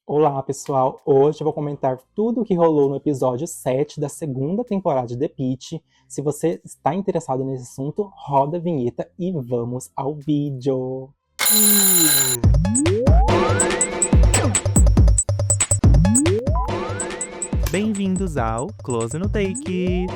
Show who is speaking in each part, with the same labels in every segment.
Speaker 1: Olá, pessoal! Hoje eu vou comentar tudo o que rolou no episódio 7 da segunda temporada de The Pitt. Se você está interessado nesse assunto, roda a vinheta e vamos ao vídeo!
Speaker 2: Bem-vindos ao Close no Take!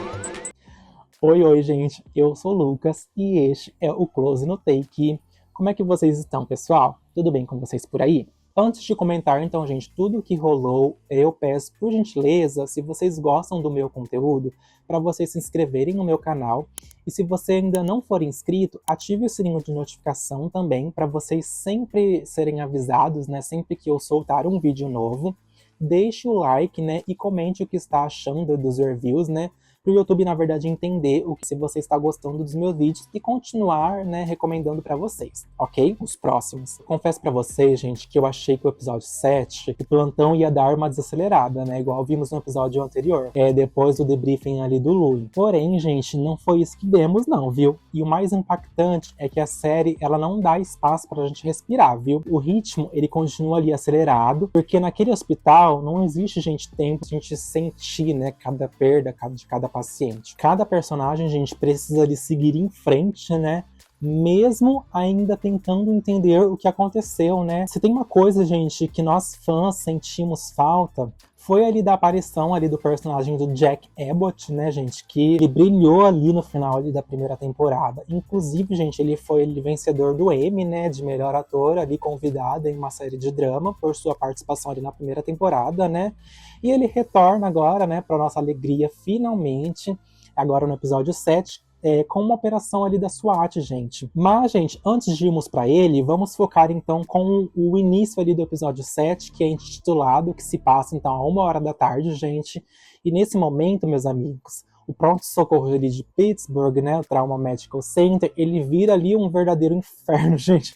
Speaker 1: Oi, gente! Eu sou o Lucas e este é o Close no Take. Como é que vocês estão, pessoal? Tudo bem com vocês por aí? Antes de comentar, então, gente, tudo o que rolou, eu peço, por gentileza, se vocês gostam do meu conteúdo, para vocês se inscreverem no meu canal. E se você ainda não for inscrito, ative o sininho de notificação também, para vocês sempre serem avisados, né? Sempre que eu soltar um vídeo novo. Deixe o like, né? E comente o que está achando dos reviews, né? Para o YouTube, na verdade, entender se você está gostando dos meus vídeos e continuar, né, recomendando para vocês, ok? Os próximos. Eu confesso para vocês, gente, que eu achei que o episódio 7, o plantão ia dar uma desacelerada, né? Igual vimos no episódio anterior, depois do debriefing ali do Louis. Porém, gente, não foi isso que demos, não, viu? E o mais impactante é que a série, ela não dá espaço pra gente respirar, viu? O ritmo, ele continua ali acelerado, porque naquele hospital não existe, gente, tempo pra gente sentir, né, cada perda de cada paciente. Cada personagem, gente, precisa de seguir em frente, né? Mesmo ainda tentando entender o que aconteceu, né? Se tem uma coisa, gente, que nós fãs sentimos falta, foi ali da aparição ali do personagem do Jack Abbott, né, gente? Que ele brilhou ali no final ali da primeira temporada. Inclusive, gente, ele foi vencedor do Emmy, né, de melhor ator, ali convidado em uma série de drama por sua participação ali na primeira temporada, né? E ele retorna agora, né, para nossa alegria, finalmente, agora no episódio 7, com uma operação ali da SWAT, gente. Mas, gente, antes de irmos para ele, vamos focar então com o início ali do episódio 7, que é intitulado, que se passa então a 1h da tarde, gente. E nesse momento, meus amigos, o pronto-socorro ali de Pittsburgh, né, o Trauma Medical Center, ele vira ali um verdadeiro inferno, gente,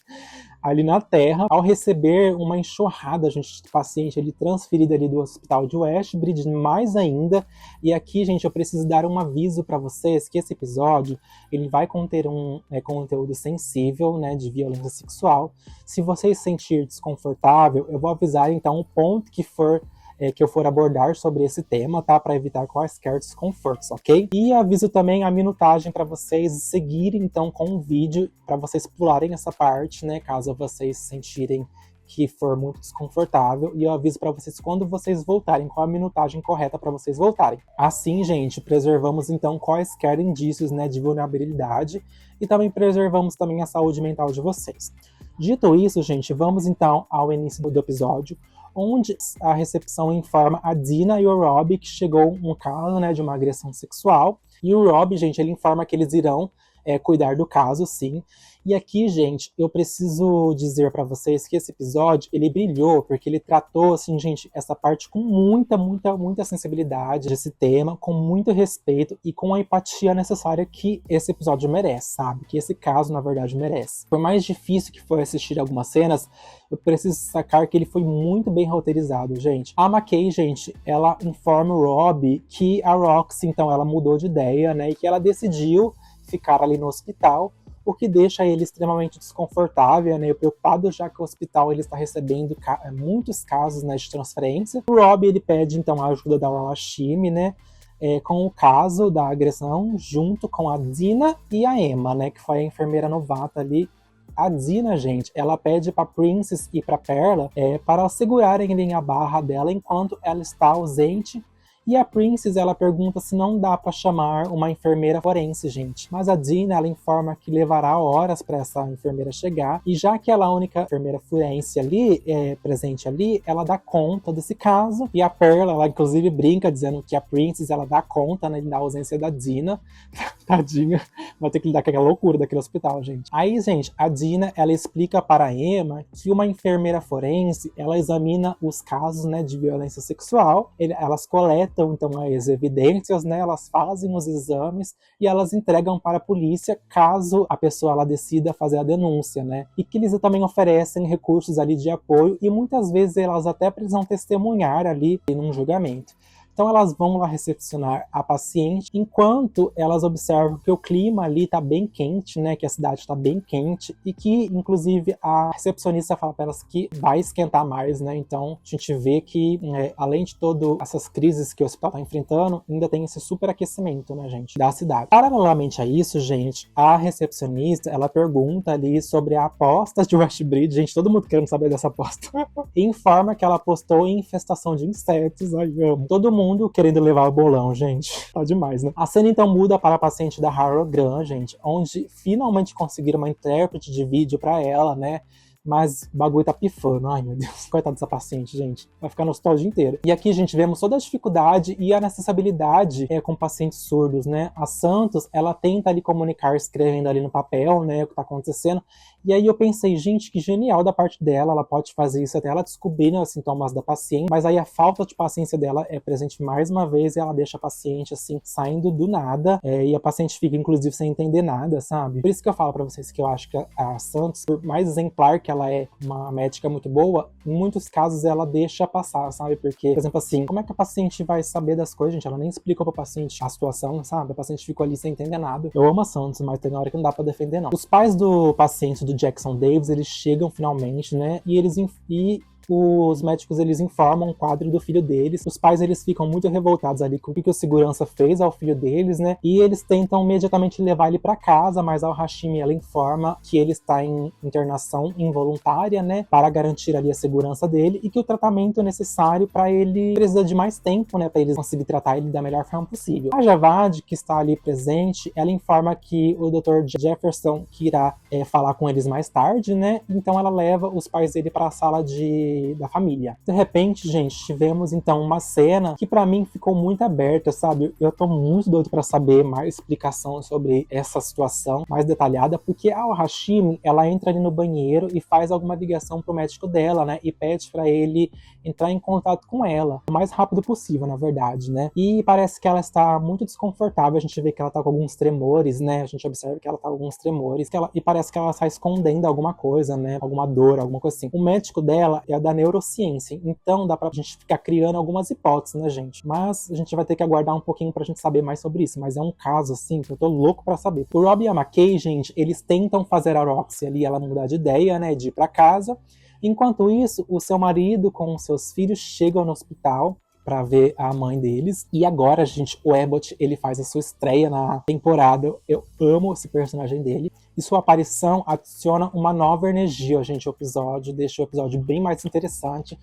Speaker 1: ali na Terra, ao receber uma enxurrada, gente, de paciente ali transferido ali do hospital de Westbridge, mais ainda. E aqui, gente, eu preciso dar um aviso para vocês que esse episódio, ele vai conter um conteúdo sensível, né, de violência sexual. Se vocês se sentir desconfortável, eu vou avisar, então, o ponto que eu for abordar sobre esse tema, tá? Para evitar quaisquer desconfortos, ok? E aviso também a minutagem para vocês seguirem, então, com o vídeo, para vocês pularem essa parte, né? Caso vocês sentirem que for muito desconfortável. E eu aviso para vocês quando vocês voltarem, qual a minutagem correta para vocês voltarem. Assim, gente, preservamos, então, quaisquer indícios, né, de vulnerabilidade e também preservamos também a saúde mental de vocês. Dito isso, gente, vamos, então, ao início do episódio, onde a recepção informa a Dina e o Rob que chegou um caso, né, de uma agressão sexual. E o Rob, gente, ele informa que eles irão cuidar do caso, sim. E aqui, gente, eu preciso dizer para vocês que esse episódio, ele brilhou, porque ele tratou, assim, gente, essa parte com muita sensibilidade desse tema, com muito respeito e com a empatia necessária que esse episódio merece, sabe? Que esse caso, na verdade, merece. Por mais difícil que foi assistir algumas cenas, eu preciso sacar que ele foi muito bem roteirizado, gente. A McKay, gente, ela informa o Rob que a Roxy, então, ela mudou de ideia, né? E que ela decidiu ficar ali no hospital, o que deixa ele extremamente desconfortável, né, preocupado, já que o hospital ele está recebendo muitos casos, né, de transferência. O Rob, ele pede então a ajuda da Rashimi, né, com o caso da agressão, junto com a Dina e a Emma, né, que foi a enfermeira novata ali. A Dina, gente, ela pede para Princess e para Perla para segurarem a barra dela enquanto ela está ausente. E a Princess, ela pergunta se não dá para chamar uma enfermeira forense, gente. Mas a Dina, ela informa que levará horas para essa enfermeira chegar. E já que ela é a única enfermeira forense ali, presente ali, ela dá conta desse caso. E a Pearl, ela inclusive brinca dizendo que a Princess, ela dá conta, né, da ausência da Dina. Tadinha, vai ter que lidar com aquela loucura daquele hospital, gente. Aí, gente, a Dina, ela explica para a Emma que uma enfermeira forense, ela examina os casos, né, de violência sexual. Elas coletam então as evidências, né? Elas fazem os exames e elas entregam para a polícia caso a pessoa ela decida fazer a denúncia, né? E que eles também oferecem recursos ali de apoio e muitas vezes elas até precisam testemunhar ali num julgamento. Então elas vão lá recepcionar a paciente, enquanto elas observam que o clima ali tá bem quente, né, que a cidade tá bem quente, e que, inclusive, a recepcionista fala para elas que vai esquentar mais, né, então a gente vê que, além de todas essas crises que o hospital tá enfrentando, ainda tem esse superaquecimento, né, gente, da cidade. Paralelamente a isso, gente, a recepcionista, ela pergunta ali sobre a aposta de Westbridge, gente, todo mundo querendo saber dessa aposta, e informa que ela apostou em infestação de insetos, ai, amo. Todo mundo querendo levar o bolão, gente, tá demais, né? A cena então muda para a paciente da Harrow Grant, gente, onde finalmente conseguiram uma intérprete de vídeo pra ela, né? Mas o bagulho tá pifando. Ai, meu Deus. Coitado dessa paciente, gente. Vai ficar no hospital o dia inteiro. E aqui, gente, vemos toda a dificuldade e a inacessibilidade com pacientes surdos, né? A Santos, ela tenta ali comunicar escrevendo ali no papel, né? O que tá acontecendo. E aí eu pensei, gente, que genial da parte dela. Ela pode fazer isso até ela descobrir, né, os sintomas da paciente. Mas aí a falta de paciência dela é presente mais uma vez e ela deixa a paciente, assim, saindo do nada. E a paciente fica, inclusive, sem entender nada, sabe? Por isso que eu falo pra vocês que eu acho que a Santos, por mais exemplar que ela é uma médica muito boa, em muitos casos ela deixa passar, sabe? Porque, por exemplo, assim, como é que a paciente vai saber das coisas, gente? Ela nem explicou pra paciente a situação, sabe? A paciente ficou ali sem entender nada. Eu amo a Santos, mas tem hora que não dá pra defender, não. Os pais do paciente, do Jackson Davis, eles chegam finalmente, né? E os médicos, eles informam o quadro do filho deles. Os pais, eles ficam muito revoltados ali com o que o segurança fez ao filho deles, né? E eles tentam imediatamente levar ele para casa, mas a Hashimi, ela informa que ele está em internação involuntária, né? Para garantir ali a segurança dele e que o tratamento necessário para ele precisa de mais tempo, né? Para eles conseguirem tratar ele da melhor forma possível. A Javad, que está ali presente, ela informa que o Dr. Jefferson que irá falar com eles mais tarde, né? Então ela leva os pais dele para a sala da família. De repente, gente, tivemos então uma cena que pra mim ficou muito aberta, sabe? Eu tô muito doido pra saber mais explicação sobre essa situação, mais detalhada, porque a Hashimi, ela entra ali no banheiro e faz alguma ligação pro médico dela, né? E pede pra ele entrar em contato com ela o mais rápido possível, na verdade, né? E parece que ela está muito desconfortável, a gente vê que ela tá com alguns tremores, né? A gente observa que ela tá com alguns tremores, e parece que ela está escondendo alguma coisa, né? Alguma dor, alguma coisa assim. O médico dela é da neurociência, então dá pra gente ficar criando algumas hipóteses, né, gente? Mas a gente vai ter que aguardar um pouquinho pra gente saber mais sobre isso, mas é um caso, assim, que eu tô louco pra saber. O Rob e a McKay, gente, eles tentam fazer a Roxy ali, ela mudar de ideia, né, de ir pra casa. Enquanto isso, o seu marido com os seus filhos chegam no hospital pra ver a mãe deles. E agora, gente, o Abbott, ele faz a sua estreia na temporada. Eu amo esse personagem dele. E sua aparição adiciona uma nova energia, gente, ao episódio. Deixa o episódio bem mais interessante.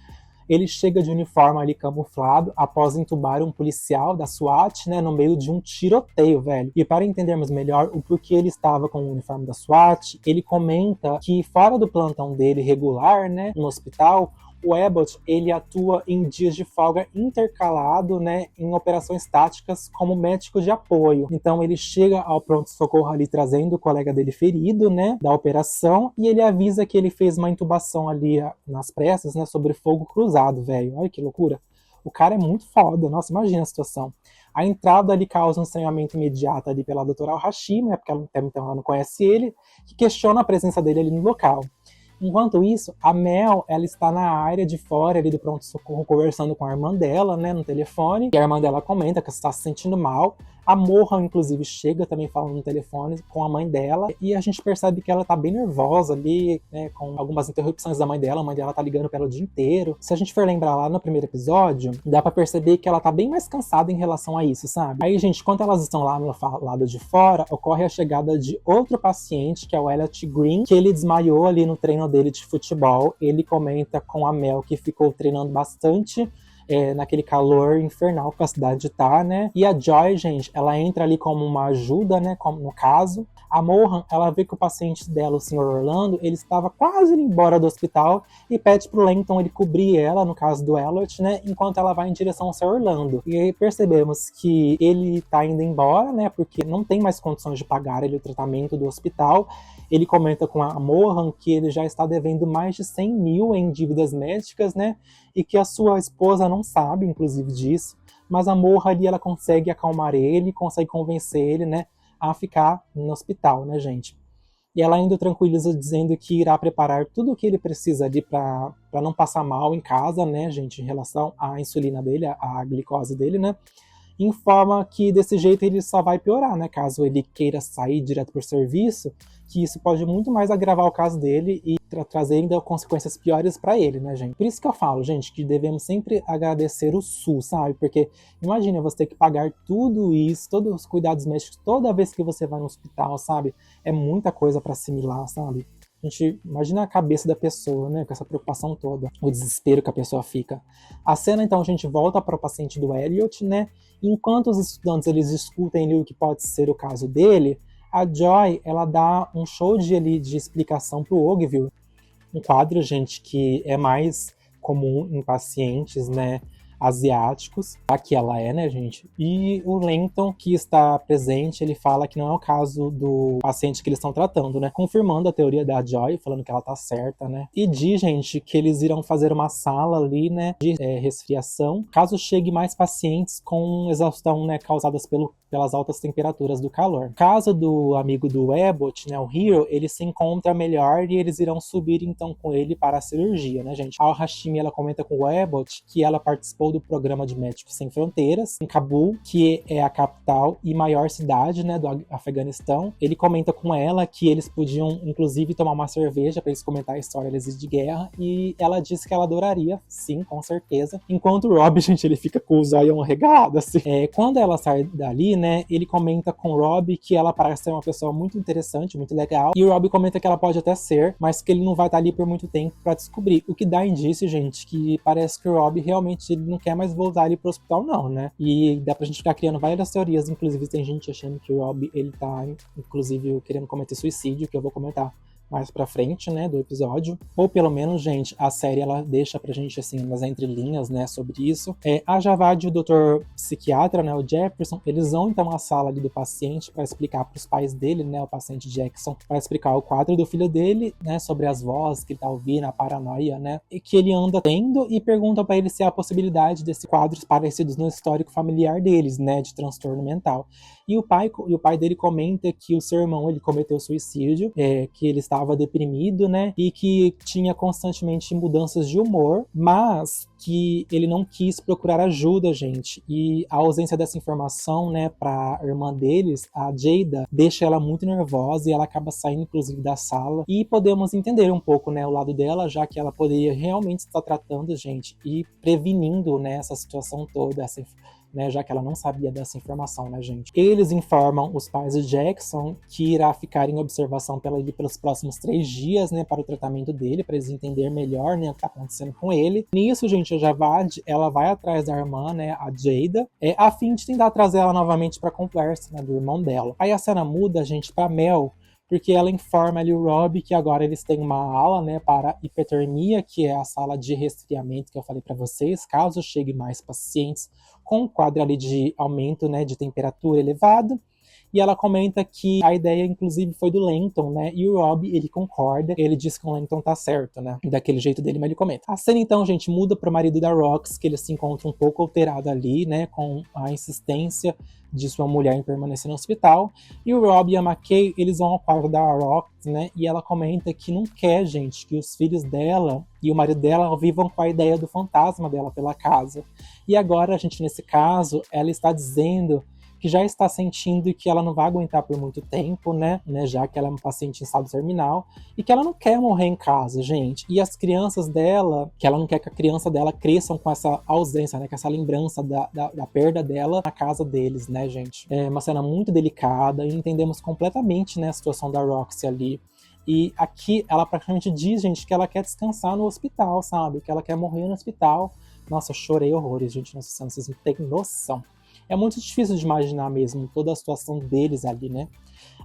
Speaker 1: Ele chega de uniforme ali camuflado após entubar um policial da SWAT, né, no meio de um tiroteio, velho. E para entendermos melhor o porquê ele estava com o uniforme da SWAT, ele comenta que fora do plantão dele regular, né, no hospital, o Abbott, ele atua em dias de folga intercalado, né, em operações táticas como médico de apoio. Então ele chega ao pronto-socorro ali trazendo o colega dele ferido, né, da operação, e ele avisa que ele fez uma intubação ali nas pressas, né, sobre fogo cruzado, velho. Olha que loucura. O cara é muito foda, nossa, imagina a situação. A entrada ali causa um estranhamento imediato ali pela doutora Hashimi, né, porque até então ela não conhece ele, que questiona a presença dele ali no local. Enquanto isso, a Mel, ela está na área de fora ali do pronto-socorro conversando com a irmã dela, né, no telefone. E a irmã dela comenta que está se sentindo mal. A Mohan, inclusive, chega também falando no telefone com a mãe dela. E a gente percebe que ela tá bem nervosa ali, né, com algumas interrupções da mãe dela. A mãe dela tá ligando pra ela o dia inteiro. Se a gente for lembrar lá no primeiro episódio, dá pra perceber que ela tá bem mais cansada em relação a isso, sabe? Aí, gente, enquanto elas estão lá no lado de fora, ocorre a chegada de outro paciente, que é o Elliot Green, que ele desmaiou ali no treino dele de futebol. Ele comenta com a Mel que ficou treinando bastante naquele calor infernal que a cidade tá, né? E a Joy, gente, ela entra ali como uma ajuda, né? Como no caso. A Mohan, ela vê que o paciente dela, o Sr. Orlando, ele estava quase indo embora do hospital e pede pro Lenton ele cobrir ela, no caso do Elliot, né? Enquanto ela vai em direção ao Sr. Orlando. E aí percebemos que ele tá indo embora, né? Porque não tem mais condições de pagar ele o tratamento do hospital. Ele comenta com a Mohan que ele já está devendo mais de 100 mil em dívidas médicas, né? E que a sua esposa não sabe, inclusive, disso. Mas a Mohan ali, ela consegue acalmar ele, consegue convencer ele, né? A ficar no hospital, né, gente? E ela ainda o tranquiliza dizendo que irá preparar tudo o que ele precisa ali para não passar mal em casa, né, gente, em relação à insulina dele, à glicose dele, né? Informa que desse jeito ele só vai piorar, né? Caso ele queira sair direto por serviço, que isso pode muito mais agravar o caso dele e trazer ainda consequências piores para ele, né, gente? Por isso que eu falo, gente, que devemos sempre agradecer o SUS, sabe? Porque imagina você ter que pagar tudo isso, todos os cuidados médicos, toda vez que você vai no hospital, sabe? É muita coisa para assimilar, sabe? A gente imagina a cabeça da pessoa, né, com essa preocupação toda, o desespero que a pessoa fica. A cena, então, a gente volta para o paciente do Elliot, né? Enquanto os estudantes eles discutem ali o que pode ser o caso dele, a Joy ela dá um show de explicação para o Oakville, um quadro, gente, que é mais comum em pacientes, né, asiáticos, aqui ela é, né, gente? E o Lenton, que está presente, ele fala que não é o caso do paciente que eles estão tratando, né? Confirmando a teoria da Joy, falando que ela tá certa, né? E diz, gente, que eles irão fazer uma sala ali, né, de resfriação, caso chegue mais pacientes com exaustão, né, causadas pelas altas temperaturas do calor. Caso do amigo do Abbott, né, o Hero, ele se encontra melhor e eles irão subir então com ele para a cirurgia, né, gente? A Al-Hashimi, ela comenta com o Abbott que ela participou do programa de Médicos Sem Fronteiras em Cabul, que é a capital e maior cidade, né, do Afeganistão. Ele comenta com ela que eles podiam, inclusive, tomar uma cerveja para eles comentar a história de guerra, e ela disse que ela adoraria, sim, com certeza. Enquanto o Rob, gente, ele fica com o zóio regado, assim. Quando ela sai dali, né, ele comenta com o Rob que ela parece ser uma pessoa muito interessante, muito legal, e o Rob comenta que ela pode até ser, mas que ele não vai estar ali por muito tempo para descobrir. O que dá indício, gente, que parece que o Rob realmente ele não quer mais voltar ali pro hospital, não, né? E dá pra gente ficar criando várias teorias, inclusive tem gente achando que o Rob, ele tá, inclusive, querendo cometer suicídio, que eu vou comentar mais pra frente, né, do episódio. Ou pelo menos, gente, a série, ela deixa pra gente, assim, nas entrelinhas, né, sobre isso. A Javad e o doutor psiquiatra, né, o Jefferson, eles vão, então, à sala ali do paciente pra explicar pros pais dele, né, o paciente Jackson, pra explicar o quadro do filho dele, né, sobre as vozes que ele tá ouvindo, a paranoia, né, e que ele anda tendo, e perguntam pra ele se há a possibilidade desses quadros parecidos no histórico familiar deles, né, de transtorno mental. E o pai dele comenta que o seu irmão, ele cometeu suicídio, que ele estava deprimido, né, e que tinha constantemente mudanças de humor, mas que ele não quis procurar ajuda, gente. E a ausência dessa informação, né, para a irmã deles, a Jada, deixa ela muito nervosa e ela acaba saindo, inclusive, da sala. E podemos entender um pouco, né, o lado dela, já que ela poderia realmente estar tratando, gente, e prevenindo, né, essa situação toda, né, já que ela não sabia dessa informação, né, gente? Eles informam os pais de Jackson que irá ficar em observação pelos próximos 3 dias, né, para o tratamento dele, para eles entenderem melhor, né, o que está acontecendo com ele. Nisso, gente, a Javad, ela vai atrás da irmã, né, a Jada, a fim de tentar trazer ela novamente para a conversa, né, do irmão dela. Aí a cena muda, gente, para Mel, porque ela informa ali o Rob que agora eles têm uma ala, né, para hipertermia, que é a sala de resfriamento que eu falei para vocês, caso chegue mais pacientes com um quadro ali de aumento, né, de temperatura elevado. E ela comenta que a ideia, inclusive, foi do Lenton, né? E o Rob, ele concorda. Ele diz que o Lenton tá certo, né? Daquele jeito dele, mas ele comenta. A cena, então, gente, muda pro marido da Rox, que ele se encontra um pouco alterado ali, né? Com a insistência de sua mulher em permanecer no hospital. E o Rob e a McKay, eles vão ao quarto da Rox, né? E ela comenta que não quer, gente, que os filhos dela e o marido dela vivam com a ideia do fantasma dela pela casa. E agora, gente, nesse caso, ela está dizendo que já está sentindo que ela não vai aguentar por muito tempo, né, já que ela é uma paciente em estado terminal, e que ela não quer morrer em casa, gente. E as crianças dela, que ela não quer que a criança dela cresçam com essa ausência, né, com essa lembrança da perda dela na casa deles, né, gente. É uma cena muito delicada, e entendemos completamente, né, a situação da Roxy ali. E aqui ela praticamente diz, gente, que ela quer descansar no hospital, sabe? Que ela quer morrer no hospital. Nossa, eu chorei horrores, gente, nessa cena, vocês não têm noção. É muito difícil de imaginar mesmo toda a situação deles ali, né?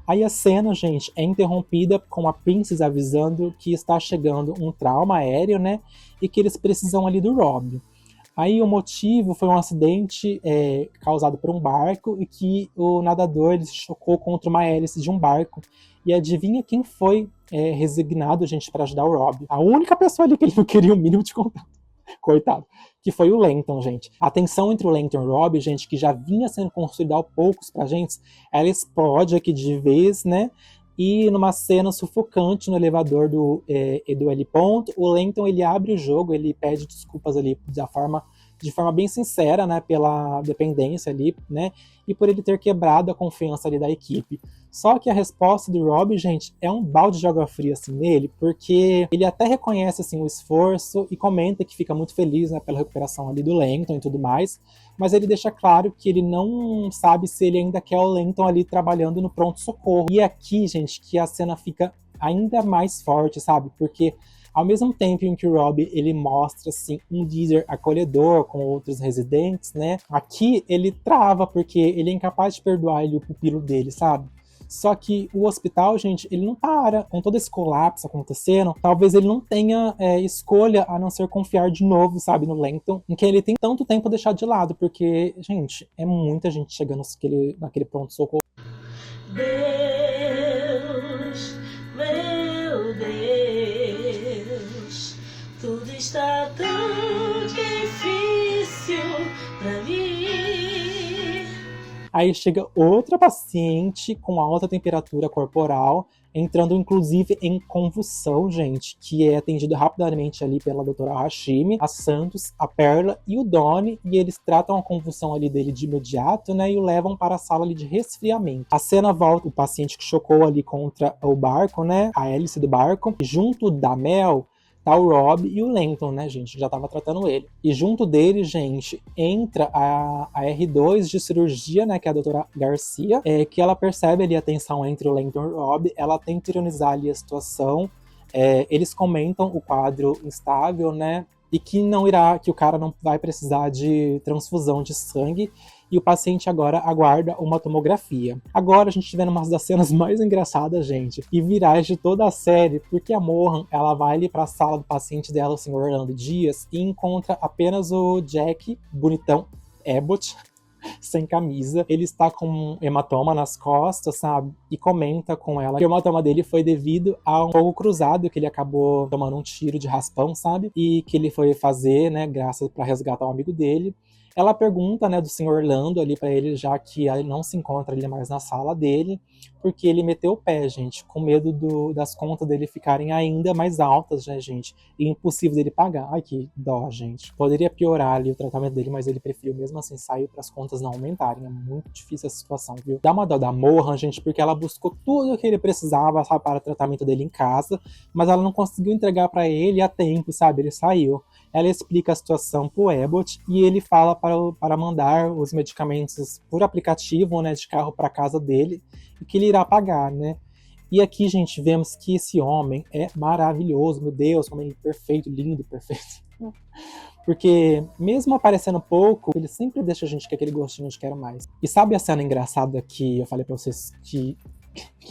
Speaker 1: Aí a cena, gente, é interrompida com a Princess avisando que está chegando um trauma aéreo, né? E que eles precisam ali do Rob. Aí o motivo foi um acidente causado por um barco e que o nadador ele se chocou contra uma hélice de um barco. E adivinha quem foi resignado, gente, para ajudar o Rob? A única pessoa ali que ele não queria o mínimo de contato. Coitado. Que foi o Lenton, gente. A tensão entre o Lenton e o Rob, gente, que já vinha sendo construída aos poucos pra gente, ela explode aqui de vez, né? E numa cena sufocante no elevador do L. Ponto, o Langton ele abre o jogo, ele pede desculpas ali de forma bem sincera, né, pela dependência ali, né, e por ele ter quebrado a confiança ali da equipe. Só que a resposta do Rob, gente, é um balde de água fria assim nele, porque ele até reconhece assim o esforço e comenta que fica muito feliz, né, pela recuperação ali do Langton e tudo mais, mas ele deixa claro que ele não sabe se ele ainda quer o Langton ali trabalhando no pronto-socorro. E aqui, gente, que a cena fica ainda mais forte, sabe? Porque ao mesmo tempo em que o Rob ele mostra assim um líder acolhedor com outros residentes, né? Aqui ele trava porque ele é incapaz de perdoar ele, o pupilo dele, sabe? Só que o hospital, gente, ele não para. Com todo esse colapso acontecendo, talvez ele não tenha escolha a não ser confiar de novo, sabe, no Langton, em quem ele tem tanto tempo deixado de lado, porque, gente, é muita gente chegando naquele pronto-socorro.
Speaker 3: Deus, meu Deus, tudo está tão difícil pra mim.
Speaker 1: Aí chega outra paciente com alta temperatura corporal, entrando inclusive em convulsão, gente, que é atendida rapidamente ali pela doutora Hashimi, a Santos, a Perla e o Donnie, e eles tratam a convulsão ali dele de imediato, né, e o levam para a sala ali de resfriamento. A cena volta, o paciente que chocou ali contra o barco, né, a hélice do barco, e junto da Mel, tá o Rob e o Langton, né, gente? Já tava tratando ele. E junto dele, gente, entra a R2 de cirurgia, né, que é a doutora Garcia, que ela percebe ali a tensão entre o Langton e o Rob, ela tenta ironizar ali a situação, eles comentam o quadro instável, né, e que que o cara não vai precisar de transfusão de sangue, e o paciente agora aguarda uma tomografia. Agora a gente vê uma das cenas mais engraçadas, gente, e virais de toda a série, porque a Mohan, ela vai ali para a sala do paciente dela, o Sr. Orlando Dias, e encontra apenas o Jack, bonitão, Abbott, sem camisa. Ele está com um hematoma nas costas, sabe? E comenta com ela que o hematoma dele foi devido a um fogo cruzado, que ele acabou tomando um tiro de raspão, sabe? E que ele foi fazer, né, graças para resgatar um amigo dele. Ela pergunta, né, do Sr. Orlando ali pra ele, já que ele não se encontra ali mais na sala dele, porque ele meteu o pé, gente, com medo das contas dele ficarem ainda mais altas, né, gente, e impossível dele pagar. Ai, que dó, gente. Poderia piorar ali o tratamento dele, mas ele preferiu mesmo assim sair para as contas não aumentarem. É muito difícil essa situação, viu? Dá uma dó da Mohan, gente, porque ela buscou tudo o que ele precisava, sabe, para o tratamento dele em casa, mas ela não conseguiu entregar para ele a tempo, sabe? Ele saiu. Ela explica a situação pro Abbott e ele fala para mandar os medicamentos por aplicativo, né, de carro para casa dele, e que ele irá pagar, né? E aqui, gente, vemos que esse homem é maravilhoso, meu Deus, como ele é perfeito, lindo, perfeito. Porque, mesmo aparecendo pouco, ele sempre deixa a gente com aquele gostinho de quero mais. E sabe a cena engraçada que eu falei pra vocês que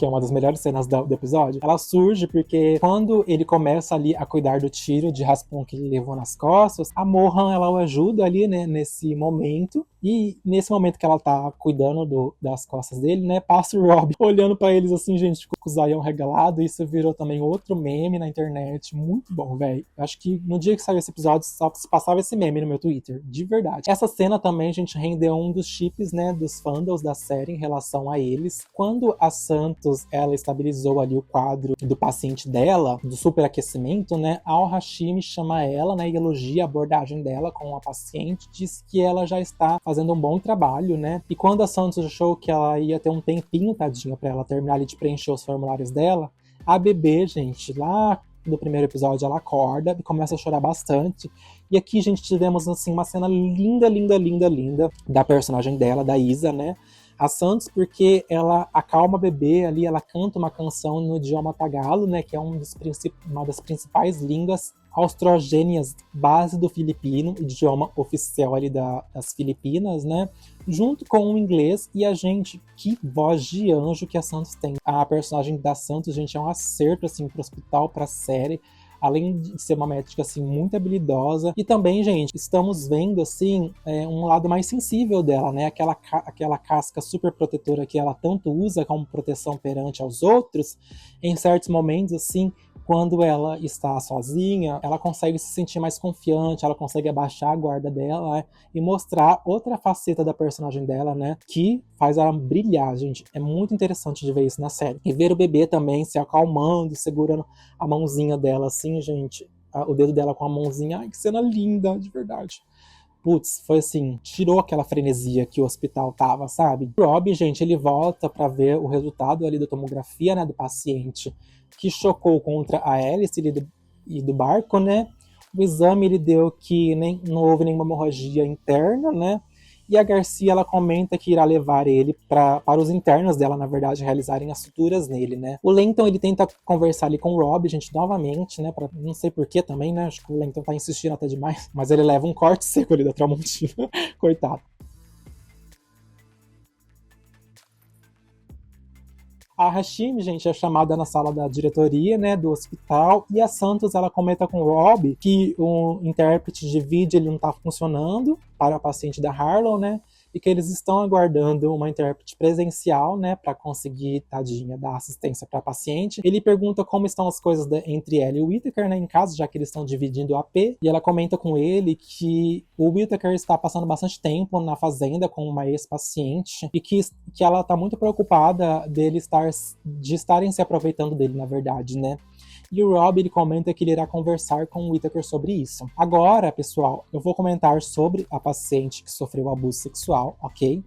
Speaker 1: é uma das melhores cenas do episódio? Ela surge porque quando ele começa ali a cuidar do tiro de raspão que ele levou nas costas, a Mohan, ela o ajuda ali, né, nesse momento. E nesse momento que ela tá cuidando das costas dele, né, passa o Rob olhando pra eles assim, gente, com o zaião regalado. Isso virou também outro meme na internet. Muito bom, velho. Acho que no dia que saiu esse episódio, só se passava esse meme no meu Twitter. De verdade. Essa cena também, gente, rendeu um dos chips, né, dos fandoms da série em relação a eles. Quando a Santos, ela estabilizou ali o quadro do paciente dela, do superaquecimento, né, a Hashimi chama ela, né, e elogia a abordagem dela com a paciente, diz que ela já está fazendo um bom trabalho, né, e quando a Santos achou que ela ia ter um tempinho, tadinha, pra ela terminar ali de preencher os formulários dela, a bebê, gente, lá no primeiro episódio, ela acorda e começa a chorar bastante. E aqui, gente, tivemos, assim, uma cena linda, linda, linda, linda da personagem dela, da Isa, né, a Santos, porque ela acalma a bebê ali, ela canta uma canção no idioma tagalo, né, que é uma das principais línguas austrogênias base do filipino, idioma oficial ali das Filipinas, né, junto com o inglês. E a gente, que voz de anjo que a Santos tem. A personagem da Santos, gente, é um acerto, assim, pro hospital, pra série. Além de ser uma médica, assim, muito habilidosa. E também, gente, estamos vendo, assim, um lado mais sensível dela, né? Aquela casca super protetora que ela tanto usa como proteção perante aos outros, em certos momentos, assim, quando ela está sozinha, ela consegue se sentir mais confiante, ela consegue abaixar a guarda dela, né, e mostrar outra faceta da personagem dela, né, que faz ela brilhar, gente. É muito interessante de ver isso na série. E ver o bebê também se acalmando, segurando a mãozinha dela assim, gente, o dedo dela com a mãozinha. Ai, que cena linda, de verdade. Putz, foi assim, tirou aquela frenesia que o hospital tava, sabe? O Rob, gente, ele volta pra ver o resultado ali da tomografia, né, do paciente que chocou contra a hélice e do barco, né? O exame ele deu que não houve nenhuma hemorragia interna, né? E a Garcia, ela comenta que irá levar ele para os internos dela, na verdade, realizarem as suturas nele, né? O Lenton, ele tenta conversar ali com o Rob, gente, novamente, né? Não sei porquê também, né? Acho que o Lenton tá insistindo até demais. Mas ele leva um corte seco ali da Tramontina. Coitado. A Hashim, gente, é chamada na sala da diretoria, né, do hospital, e a Santos, ela comenta com o Rob que o intérprete de vídeo ele não tá funcionando para a paciente da Harlow, né, e que eles estão aguardando uma intérprete presencial, né, para conseguir, tadinha, dar assistência para a paciente. Ele pergunta como estão as coisas entre ela e o Whittaker, né, em casa, já que eles estão dividindo o AP, e ela comenta com ele que o Whittaker está passando bastante tempo na fazenda com uma ex-paciente e que ela está muito preocupada de estarem se aproveitando dele, na verdade, né. E o Rob, ele comenta que ele irá conversar com o Whittaker sobre isso. Agora, pessoal, eu vou comentar sobre a paciente que sofreu abuso sexual, ok?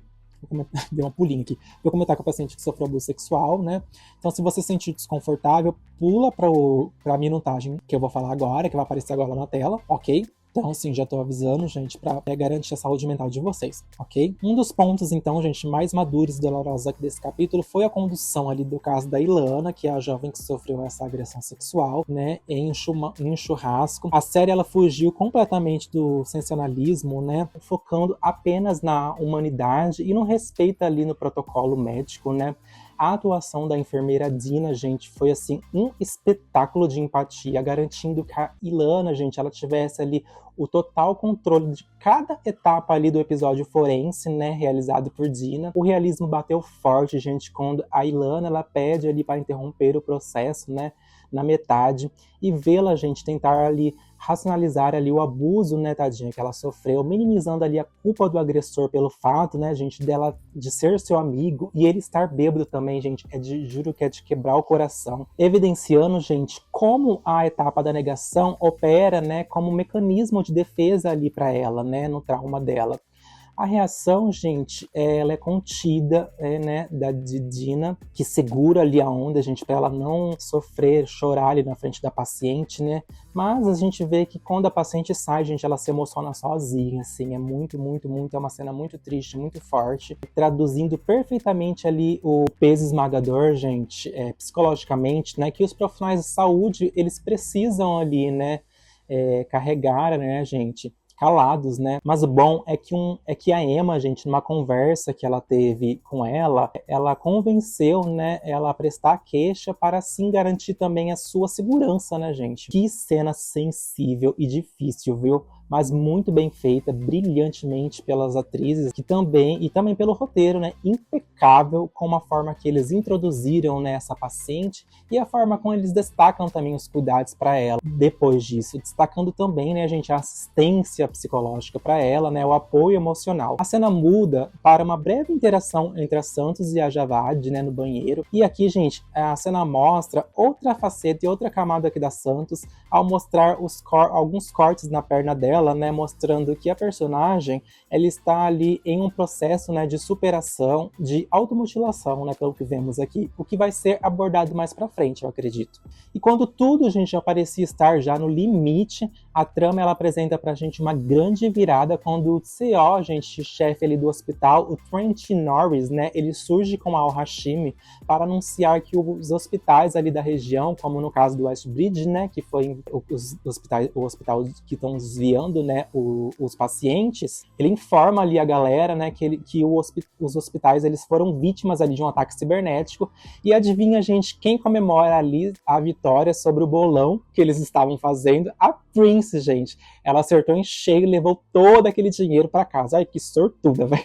Speaker 1: Deu uma pulinha aqui. Vou comentar com a paciente que sofreu abuso sexual, né? Então, se você se sentir desconfortável, pula pra minutagem que eu vou falar agora, que vai aparecer agora na tela, ok? Então, assim, já tô avisando, gente, pra garantir a saúde mental de vocês, ok? Um dos pontos, então, gente, mais maduros e dolorosos aqui desse capítulo foi a condução ali do caso da Ilana, que é a jovem que sofreu essa agressão sexual, né, em um churrasco. A série, ela fugiu completamente do sensacionalismo, né, focando apenas na humanidade e no respeito ali no protocolo médico, né. A atuação da enfermeira Dina, gente, foi assim um espetáculo de empatia, garantindo que a Ilana, gente, ela tivesse ali o total controle de cada etapa ali do episódio forense, né, realizado por Dina. O realismo bateu forte, gente, quando a Ilana, ela pede ali para interromper o processo, né, na metade, e vê-la, gente, tentar ali racionalizar ali o abuso, né, tadinha, que ela sofreu, minimizando ali a culpa do agressor pelo fato, né, gente, dela de ser seu amigo e ele estar bêbado também, gente, juro que é de quebrar o coração, evidenciando, gente, como a etapa da negação opera, né, como um mecanismo de defesa ali para ela, né, no trauma dela. A reação, gente, ela é contida, né, da Dina, que segura ali a onda, gente, para ela não sofrer, chorar ali na frente da paciente, né? Mas a gente vê que quando a paciente sai, gente, ela se emociona sozinha, assim, é muito, é uma cena muito triste, muito forte, traduzindo perfeitamente ali o peso esmagador, gente, psicologicamente, né, que os profissionais de saúde, eles precisam ali, né, carregar, né, gente, calados, né? Mas o bom é que a Emma, gente, numa conversa que ela teve com ela convenceu, né, ela a prestar queixa para assim garantir também a sua segurança, né, gente? Que cena sensível e difícil, viu? Mas muito bem feita, brilhantemente pelas atrizes, e também pelo roteiro, né, impecável com a forma que eles introduziram, né, essa paciente e a forma como eles destacam também os cuidados para ela. Depois disso, destacando também, né, gente, a assistência psicológica para ela, né, o apoio emocional. A cena muda para uma breve interação entre a Santos e a Javad, né, no banheiro. E aqui, gente, a cena mostra outra faceta e outra camada aqui da Santos ao mostrar alguns cortes na perna dela, né, mostrando que a personagem ela está ali em um processo, né, de superação, de automutilação, né, pelo que vemos aqui, o que vai ser abordado mais pra frente, eu acredito. E quando tudo, gente, já parecia estar já no limite, a trama ela apresenta pra gente uma grande virada quando o CO, gente, chefe ali do hospital, o Trent Norris, né, ele surge com a Al-Hashim para anunciar que os hospitais ali da região, como no caso do Westbridge, né, que foi o hospital que estão desviando tratando, né, os pacientes, ele informa ali a galera, né, que os hospitais eles foram vítimas ali de um ataque cibernético. E adivinha, gente, quem comemora ali a vitória sobre o bolão que eles estavam fazendo? A Prince, gente. Ela acertou em cheio e levou todo aquele dinheiro para casa. Ai, que sortuda, velho.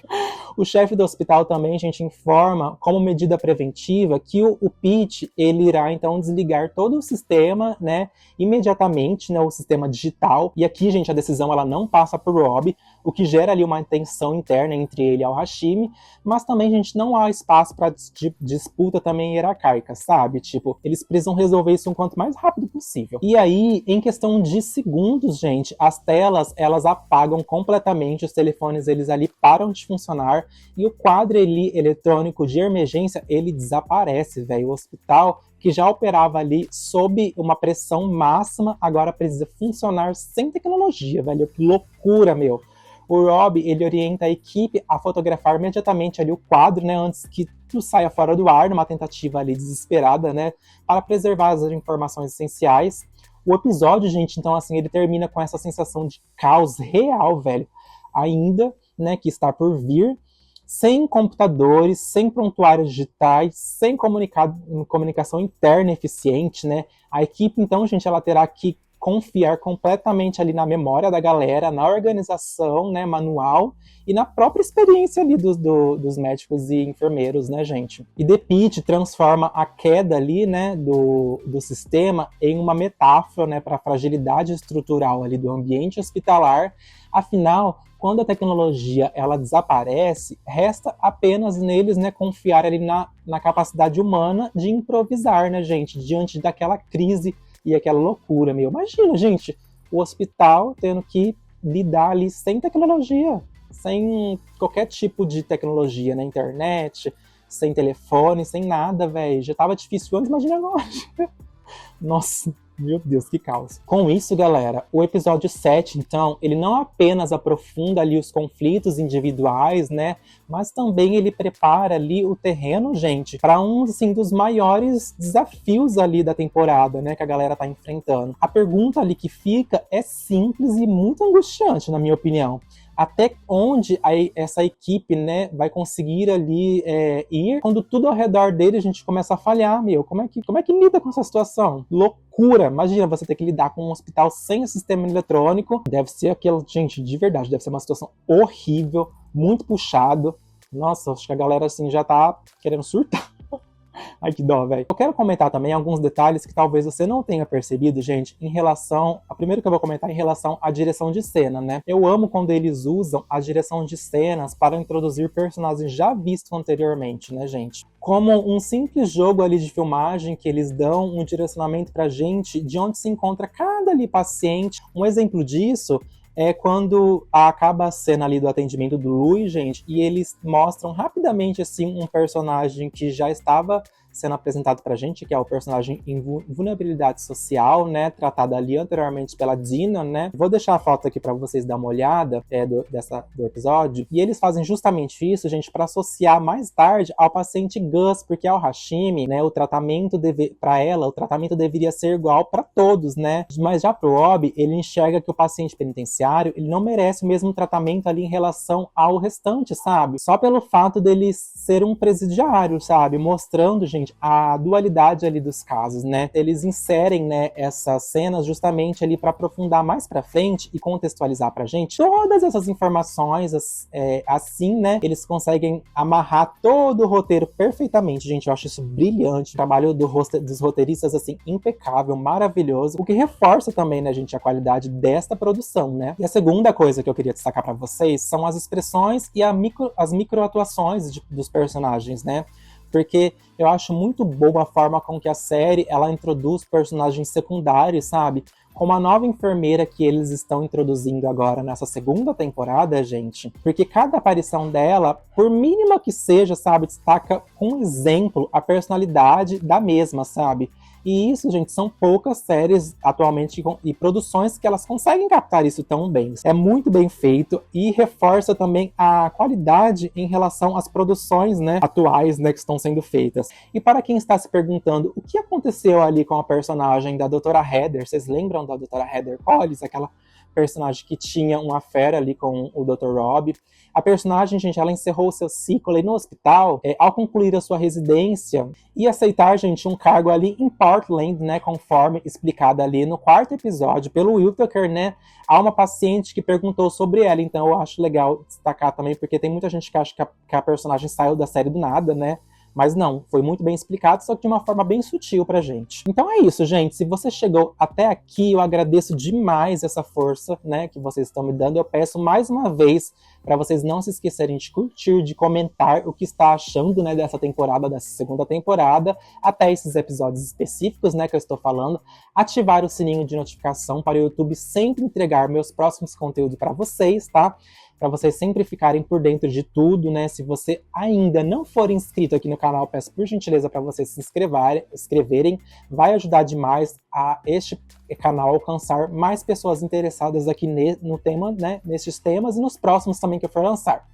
Speaker 1: O chefe do hospital também, gente, informa como medida preventiva que o Pete, ele irá então desligar todo o sistema, né, imediatamente, né, o sistema digital. E aqui, gente, a decisão ela não passa por Rob, o que gera ali uma tensão interna entre ele e o Hashimi, mas também, gente, não há espaço para disputa também hierárquica, sabe? Tipo, eles precisam resolver isso o quanto mais rápido possível. E aí, em questão de segundos, gente, as telas, elas apagam completamente, os telefones, eles ali param de funcionar, e o quadro ali, eletrônico de emergência, ele desaparece, velho. O hospital, que já operava ali sob uma pressão máxima, agora precisa funcionar sem tecnologia, velho. Que loucura, meu. O Rob, ele orienta a equipe a fotografar imediatamente ali o quadro, né, antes que tudo saia fora do ar, numa tentativa ali desesperada, né, para preservar as informações essenciais. O episódio, gente, então, assim, ele termina com essa sensação de caos real, velho, ainda, né, que está por vir, sem computadores, sem prontuários digitais, sem comunicação interna eficiente, né? A equipe, então, gente, ela terá que confiar completamente ali na memória da galera, na organização, né, manual e na própria experiência ali dos médicos e enfermeiros, né, gente? E The Pitt transforma a queda ali, né, do sistema em uma metáfora, né, para a fragilidade estrutural ali do ambiente hospitalar. Afinal, quando a tecnologia ela desaparece, resta apenas neles, né, confiar ali na capacidade humana de improvisar, né, gente, diante daquela crise e aquela loucura, meu. Imagina, gente, o hospital tendo que lidar ali sem tecnologia, sem qualquer tipo de tecnologia na internet, sem telefone, sem nada, velho. Já tava difícil antes, imagina agora. Nossa, meu Deus, que caos. Com isso, galera, o episódio 7, então, ele não apenas aprofunda ali os conflitos individuais, né, mas também ele prepara ali o terreno, gente, para um, assim, dos maiores desafios ali da temporada, né, que a galera tá enfrentando. A pergunta ali que fica é simples e muito angustiante, na minha opinião. Até onde essa equipe, né, vai conseguir ali ir quando tudo ao redor dele a gente começa a falhar, meu. Como é que lida com essa situação? Loucura! Imagina você ter que lidar com um hospital sem o sistema eletrônico. Deve ser aquilo, gente, de verdade, deve ser uma situação horrível, muito puxado. Nossa, acho que a galera, assim, já tá querendo surtar. Ai, que dó, velho. Eu quero comentar também alguns detalhes que talvez você não tenha percebido, gente, em relação... A primeira que eu vou comentar é em relação à direção de cena, né? Eu amo quando eles usam a direção de cenas para introduzir personagens já vistos anteriormente, né, gente? Como um simples jogo ali de filmagem que eles dão um direcionamento pra gente de onde se encontra cada ali paciente. Um exemplo disso é quando acaba a cena ali do atendimento do Louis, gente, e eles mostram rapidamente, assim, um personagem que já estava sendo apresentado pra gente, que é o personagem em vulnerabilidade social, né, tratado ali anteriormente pela Dina, né. Vou deixar a foto aqui pra vocês dar uma olhada do episódio, e eles fazem justamente isso, gente, pra associar mais tarde ao paciente Gus, porque ao Hashimi, né, o tratamento pra ela, o tratamento deveria ser igual pra todos, né, mas já pro Rob, ele enxerga que o paciente penitenciário, ele não merece o mesmo tratamento ali em relação ao restante, sabe, só pelo fato dele ser um presidiário, sabe, mostrando, gente, a dualidade ali dos casos, né? Eles inserem, né, essas cenas justamente ali para aprofundar mais para frente e contextualizar pra gente todas essas informações, assim, né? Eles conseguem amarrar todo o roteiro perfeitamente, gente. Eu acho isso brilhante. O trabalho dos roteiristas, assim, impecável, maravilhoso. O que reforça também, né, gente, a qualidade desta produção, né? E a segunda coisa que eu queria destacar para vocês são as expressões e as microatuações dos personagens, né? Porque eu acho muito boa a forma com que a série ela introduz personagens secundários, sabe? Como a nova enfermeira que eles estão introduzindo agora nessa segunda temporada, gente. Porque cada aparição dela, por mínima que seja, sabe, destaca com exemplo a personalidade da mesma, sabe? E isso, gente, são poucas séries atualmente e produções que elas conseguem captar isso tão bem. É muito bem feito e reforça também a qualidade em relação às produções, né, atuais, né, que estão sendo feitas. E para quem está se perguntando o que aconteceu ali com a personagem da Doutora Heather, vocês lembram da Doutora Heather Collins, aquela personagem que tinha uma fera ali com o Dr. Rob. A personagem, gente, ela encerrou o seu ciclo ali no hospital ao concluir a sua residência e aceitar, gente, um cargo ali em Portland, né, conforme explicado ali no 4º episódio pelo Whittaker, né, há uma paciente que perguntou sobre ela, então eu acho legal destacar também, porque tem muita gente que acha que a personagem saiu da série do nada, né, mas não, foi muito bem explicado, só que de uma forma bem sutil pra gente. Então é isso, gente. Se você chegou até aqui, eu agradeço demais essa força, né, que vocês estão me dando. Eu peço mais uma vez para vocês não se esquecerem de curtir, de comentar o que está achando, né, dessa temporada, dessa segunda temporada, até esses episódios específicos, né, que eu estou falando. Ativar o sininho de notificação para o YouTube sempre entregar meus próximos conteúdos para vocês, tá? Para vocês sempre ficarem por dentro de tudo, né? Se você ainda não for inscrito aqui no canal, peço por gentileza para vocês se inscreverem. Vai ajudar demais a este canal alcançar mais pessoas interessadas aqui no tema, né? Nesses temas e nos próximos também que eu for lançar.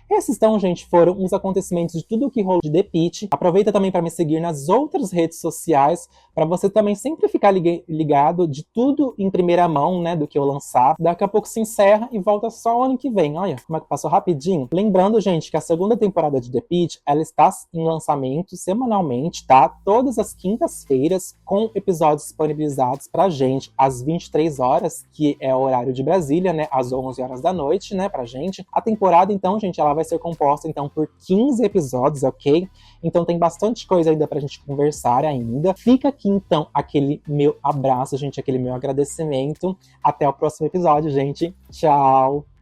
Speaker 1: Esses, então, gente, foram os acontecimentos de tudo o que rolou de The Pitt. Aproveita também para me seguir nas outras redes sociais, para você também sempre ficar ligado de tudo em primeira mão, né, do que eu lançar. Daqui a pouco se encerra e volta só o ano que vem. Olha como é que passou rapidinho. Lembrando, gente, que a segunda temporada de The Pitt, ela está em lançamento semanalmente, tá? Todas as quintas-feiras, com episódios disponibilizados pra gente às 23 horas, que é o horário de Brasília, né, às 11 horas da noite, né, pra gente. A temporada, então, gente, ela vai ser composta, então, por 15 episódios, ok? Então tem bastante coisa ainda pra gente conversar ainda. Fica aqui, então, aquele meu abraço, gente, aquele meu agradecimento. Até o próximo episódio, gente. Tchau!